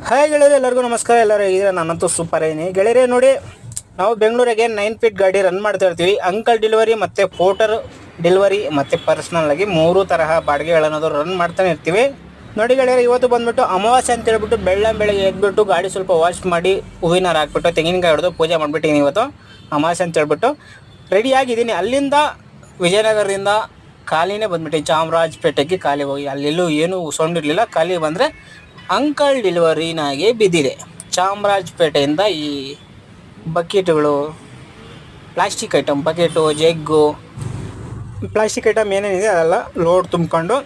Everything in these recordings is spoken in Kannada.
ಹಾಯ್ ಗೆಳೆಯರೆ, ಎಲ್ಲರಿಗೂ ನಮಸ್ಕಾರ. ಎಲ್ಲರೂ ಈಗ ನಾನಂತೂ ಸೂಪರ್ ಏನಿ ಗೆಳೆಯರೆ. ನೋಡಿ, ನಾವು ಬೆಂಗಳೂರಿಗೆ 9 ಫೀಟ್ ಗಾಡಿ ರನ್ ಮಾಡ್ತಾ ಇರ್ತೀವಿ. ಅಂಕಲ್ ಡೆಲಿವರಿ ಮತ್ತು ಪೋರ್ಟರ್ ಡೆಲಿವರಿ ಮತ್ತು ಪರ್ಸ್ನಲ್ ಆಗಿ 3 ತರಹ ಬಾಡಿಗೆಗಳನ್ನೋದು ರನ್ ಮಾಡ್ತಾನೆ ಇರ್ತೀವಿ. ನೋಡಿ ಗೆಳೆಯರೆ, ಇವತ್ತು ಬಂದುಬಿಟ್ಟು ಅಮಾವಾಸ್ಯೆ ಅಂತ ಹೇಳ್ಬಿಟ್ಟು ಬೆಳಗ್ಗೆ ಎದ್ಬಿಟ್ಟು ಗಾಡಿ ಸ್ವಲ್ಪ ವಾಶ್ ಮಾಡಿ ಹೂವಿನಾರ ಹಾಕ್ಬಿಟ್ಟು ತೆಂಗಿನಕಾಯಿ ಹೊಡೆದು ಪೂಜೆ ಮಾಡಿಬಿಟ್ಟಿನಿ. ಇವತ್ತು ಅಮಾವಾಸ್ಯೆ ಅಂತ ಹೇಳ್ಬಿಟ್ಟು ರೆಡಿಯಾಗಿದ್ದೀನಿ. ಅಲ್ಲಿಂದ ವಿಜಯನಗರದಿಂದ ಖಾಲಿನೇ ಬಂದುಬಿಟ್ಟು ಚಾಮರಾಜಪೇಟೆಗೆ ಖಾಲಿ ಹೋಗಿ ಅಲ್ಲೆಲ್ಲೂ ಏನೂ ಸೊಂಡಿರಲಿಲ್ಲ. ಖಾಲಿ ಬಂದರೆ ಅಂಕಲ್ ಡೆಲಿವರಿನಾಗೆ ಬಿದ್ದಿದೆ. ಚಾಮರಾಜಪೇಟೆಯಿಂದ ಈ ಬಕೆಟ್ಗಳು, ಪ್ಲಾಸ್ಟಿಕ್ ಐಟಮ್, ಬಕೆಟು, ಜಗ್ಗು, ಪ್ಲಾಸ್ಟಿಕ್ ಐಟಮ್ ಏನೇನಿದೆ ಅದೆಲ್ಲ ಲೋಡ್ ತುಂಬಿಕೊಂಡು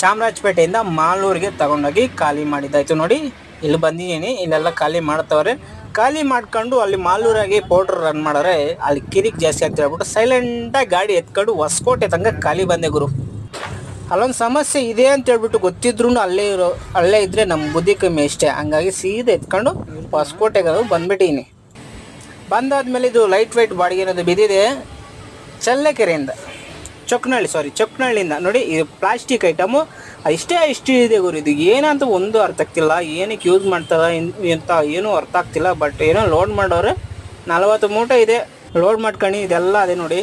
ಚಾಮರಾಜಪೇಟೆಯಿಂದ ಮಾಲೂರಿಗೆ ತಗೊಂಡೋಗಿ ಖಾಲಿ ಮಾಡಿದ್ದಾಯಿತು. ನೋಡಿ, ಇಲ್ಲಿ ಬಂದಿದ್ದೀನಿ, ಇಲ್ಲೆಲ್ಲ ಖಾಲಿ ಮಾಡ್ತವ್ರೆ. ಖಾಲಿ ಮಾಡ್ಕೊಂಡು ಅಲ್ಲಿ ಮಾಲೂರಾಗಿ ಪೌಡ್ರ್ ರನ್ ಮಾಡಿದ್ರೆ ಅಲ್ಲಿ ಕಿರಿಕ್ ಜಾಸ್ತಿ ಅಂತ ಹೇಳ್ಬಿಟ್ಟು ಸೈಲೆಂಟಾಗಿ ಗಾಡಿ ಎತ್ಕೊಂಡು ಹೊಸಕೋಟೆ ತನಕ ಖಾಲಿ ಬಂದೆ ಗುರು. ಅಲ್ಲೊಂದು ಸಮಸ್ಯೆ ಇದೆ ಅಂತ ಹೇಳ್ಬಿಟ್ಟು ಗೊತ್ತಿದ್ರು ಅಲ್ಲೇ ಇದ್ದರೆ ನಮ್ಮ ಬುದ್ಧಿ ಕಮ್ಮಿ ಅಷ್ಟೇ. ಹಂಗಾಗಿ ಸೀದಾ ಎತ್ಕೊಂಡು ಹೊಸಕೋಟೆಗೆ ಬಂದುಬಿಟ್ಟಿನಿ. ಬಂದಾದ್ಮೇಲೆ ಇದು ಲೈಟ್ ವೆಯ್ಟ್ ಬಾಡಿಗೆ ಅನ್ನೋದು ಬಿದ್ದಿದೆ ಚಳ್ಳಕೆರೆಯಿಂದ, ಚೊಕ್ಕನಹಳ್ಳಿಯಿಂದ. ನೋಡಿ, ಇದು ಪ್ಲಾಸ್ಟಿಕ್ ಐಟಮು ಇಷ್ಟು ಇದೆ ಗುರು. ಇದು ಏನಂತ ಒಂದು ಅರ್ಥ ಆಗ್ತಿಲ್ಲ, ಏನಕ್ಕೆ ಯೂಸ್ ಮಾಡ್ತಾರೆ ಅಂತ ಏನೂ ಅರ್ಥ ಆಗ್ತಿಲ್ಲ. ಬಟ್ ಏನೋ ಲೋಡ್ ಮಾಡೋರೆ 40 ಮೂಟೆ ಇದೆ ಲೋಡ್ ಮಾಡ್ಕೊಂಡು. ಇದೆಲ್ಲ ಅದೇ ನೋಡಿ,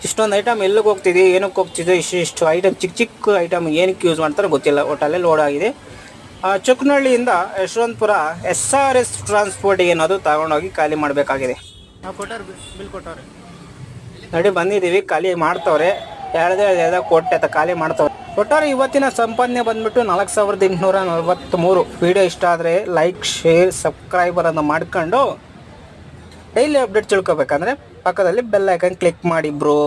ಇಷ್ಟೊಂದು ಐಟಮ್ ಎಲ್ಲಿಗೆ ಹೋಗ್ತಿದೆ, ಏನಕ್ಕೆ ಹೋಗ್ತಿದೆ, ಇಷ್ಟು ಐಟಮ್, ಚಿಕ್ಕ ಐಟಮ್ ಏನಕ್ಕೆ ಯೂಸ್ ಮಾಡ್ತಾರೆ ಗೊತ್ತಿಲ್ಲ. ಒಟ್ಟಲ್ಲೇ ಲೋಡ್ ಆಗಿದೆ. ಚೊಕ್ಕನಹಳ್ಳಿಯಿಂದ ಯಶವಂತಪುರ SRS ಟ್ರಾನ್ಸ್ಪೋರ್ಟಿಗೆ ಅನ್ನೋದು ತಗೊಂಡೋಗಿ ಖಾಲಿ ಮಾಡಬೇಕಾಗಿದೆ. ಬಿಲ್ ಕೊಟ್ಟವ್ರೆ ನೋಡಿ, ಬಂದಿದ್ದೀವಿ, ಖಾಲಿ ಮಾಡ್ತವ್ರೆ. ಎರಡು ಕೊಟ್ಟೆ ಅಂತ ಖಾಲಿ ಮಾಡ್ತವ್ರೆ. ಒಟ್ಟಾರೆ ಇವತ್ತಿನ ಸಂಪಾದನೆ ಬಂದುಬಿಟ್ಟು 4843. ವಿಡಿಯೋ ಇಷ್ಟ ಆದರೆ ಲೈಕ್, ಶೇರ್, ಸಬ್ಸ್ಕ್ರೈಬರನ್ನು ಮಾಡ್ಕೊಂಡು ಡೈಲಿ ಅಪ್ಡೇಟ್ ತಿಳ್ಕೊಬೇಕಂದ್ರೆ ಪಕ್ಕದಲ್ಲಿ ಬೆಲ್ ಐಕನ್ ಕ್ಲಿಕ್ ಮಾಡಿ ಬ್ರೋ.